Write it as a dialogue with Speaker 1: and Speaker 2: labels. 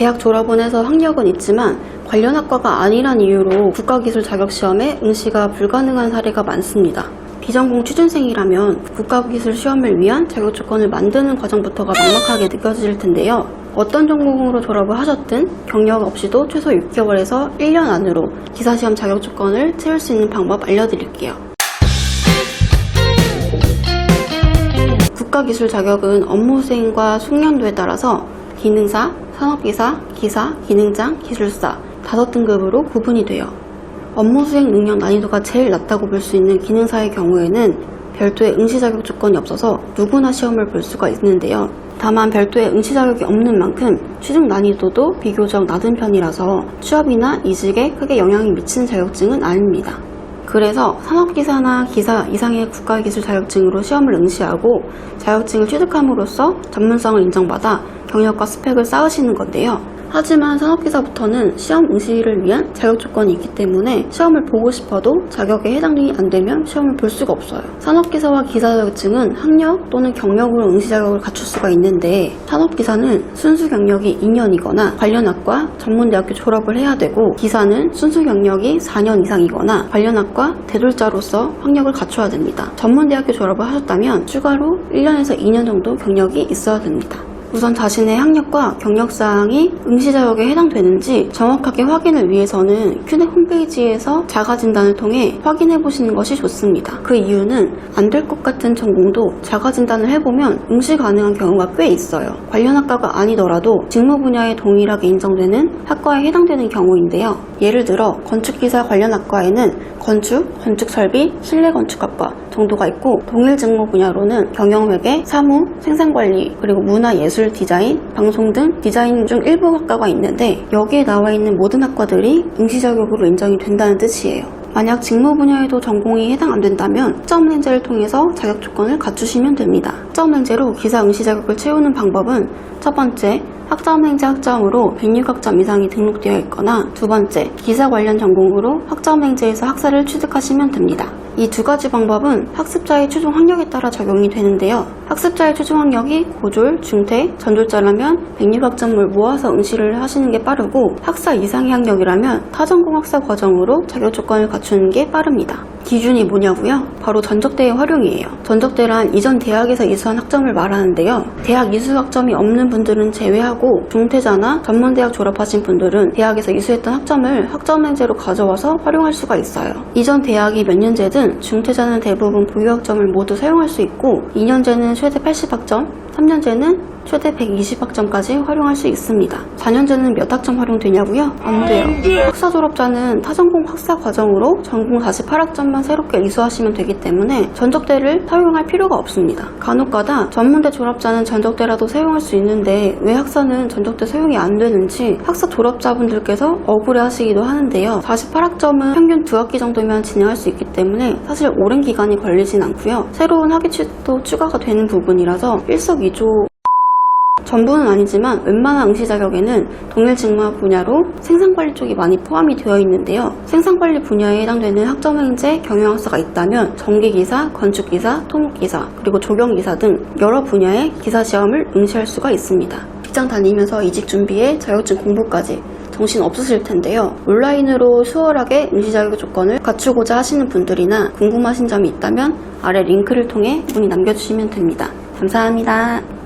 Speaker 1: 대학 졸업은 해서 학력은 있지만 관련 학과가 아니란 이유로 국가기술 자격시험에 응시가 불가능한 사례가 많습니다. 비전공 취준생이라면 국가기술 시험을 위한 자격조건을 만드는 과정부터가 막막하게 느껴질 텐데요. 어떤 전공으로 졸업을 하셨든 경력 없이도 최소 6개월에서 1년 안으로 기사시험 자격조건을 채울 수 있는 방법 알려드릴게요. 국가기술 자격은 업무수행과 숙련도에 따라서 기능사, 산업기사, 기사, 기능장, 기술사 5등급으로 구분이 돼요. 업무수행 능력 난이도가 제일 낮다고 볼 수 있는 기능사의 경우에는 별도의 응시 자격 조건이 없어서 누구나 시험을 볼 수가 있는데요. 다만 별도의 응시 자격이 없는 만큼 취득 난이도도 비교적 낮은 편이라서 취업이나 이직에 크게 영향이 미치는 자격증은 아닙니다. 그래서 산업기사나 기사 이상의 국가기술 자격증으로 시험을 응시하고 자격증을 취득함으로써 전문성을 인정받아 경력과 스펙을 쌓으시는 건데요. 하지만 산업기사부터는 시험 응시를 위한 자격조건이 있기 때문에 시험을 보고 싶어도 자격에 해당이 안되면 시험을 볼 수가 없어요. 산업기사와 기사 자격증은 학력 또는 경력으로 응시 자격을 갖출 수가 있는데 산업기사는 순수 경력이 2년이거나 관련 학과 전문대학교 졸업을 해야 되고 기사는 순수 경력이 4년 이상이거나 관련 학과 대졸자로서 학력을 갖춰야 됩니다. 전문대학교 졸업을 하셨다면 추가로 1년에서 2년 정도 경력이 있어야 됩니다. 우선 자신의 학력과 경력사항이 응시자격에 해당되는지 정확하게 확인을 위해서는 큐넥 홈페이지에서 자가진단을 통해 확인해보시는 것이 좋습니다. 그 이유는 안 될 것 같은 전공도 자가진단을 해보면 응시 가능한 경우가 꽤 있어요. 관련 학과가 아니더라도 직무 분야에 동일하게 인정되는 학과에 해당되는 경우인데요. 예를 들어 건축기사 관련 학과에는 건축, 건축설비, 실내건축학과 정도가 있고 동일 직무 분야로는 경영회계, 사무, 생산관리, 그리고 문화예술, 디자인, 방송 등 디자인 중 일부 학과가 있는데 여기에 나와 있는 모든 학과들이 응시 자격으로 인정이 된다는 뜻이에요. 만약 직무 분야에도 전공이 해당 안 된다면 학점은행제를 통해서 자격 조건을 갖추시면 됩니다. 학점은행제로 기사 응시 자격을 채우는 방법은 첫 번째, 학점은행제 학점으로 106학점 이상이 등록되어 있거나 두 번째, 기사 관련 전공으로 학점은행제에서 학사를 취득하시면 됩니다. 이 두 가지 방법은 학습자의 최종 학력에 따라 적용이 되는데요. 학습자의 최종 학력이 고졸, 중퇴, 전졸자라면 106학점을 모아서 응시를 하시는 게 빠르고 학사 이상의 학력이라면 타전공 학사 과정으로 자격조건을 갖추는 게 빠릅니다. 기준이 뭐냐고요? 바로 전적대의 활용이에요. 전적대란 이전 대학에서 이수한 학점을 말하는데요. 대학 이수 학점이 없는 분들은 제외하고 중퇴자나 전문대학 졸업하신 분들은 대학에서 이수했던 학점을 학점행제로 가져와서 활용할 수가 있어요. 이전 대학이 몇 년제든 중퇴자는 대부분 보유학점을 모두 사용할 수 있고 2년제는 최대 80학점, 3년제는 최대 120학점까지 활용할 수 있습니다. 4년제는 몇 학점 활용되냐고요? 안 돼요. 학사 졸업자는 타전공 학사 과정으로 전공 48학점만 새롭게 이수하시면 되기 때문에 전적대를 사용할 필요가 없습니다. 간혹가다 전문대 졸업자는 전적대라도 사용할 수 있는데 왜 학사는 전적대 사용이 안 되는지 학사 졸업자분들께서 억울해하시기도 하는데요. 48학점은 평균 2학기 정도면 진행할 수 있기 때문에 사실 오랜 기간이 걸리진 않고요. 새로운 학위치도 추가가 되는 부분이라서 일석이조 전부는 아니지만 웬만한 응시 자격에는 동일 직무 분야로 생산관리 쪽이 많이 포함이 되어 있는데요. 생산관리 분야에 해당되는 학점행제 경영학사가 있다면 전기기사, 건축기사, 토목기사, 그리고 조경기사 등 여러 분야의 기사시험을 응시할 수가 있습니다. 직장 다니면서 이직 준비에 자격증 공부까지 정신 없으실 텐데요. 온라인으로 수월하게 응시 자격 조건을 갖추고자 하시는 분들이나 궁금하신 점이 있다면 아래 링크를 통해 문의 남겨주시면 됩니다. 감사합니다.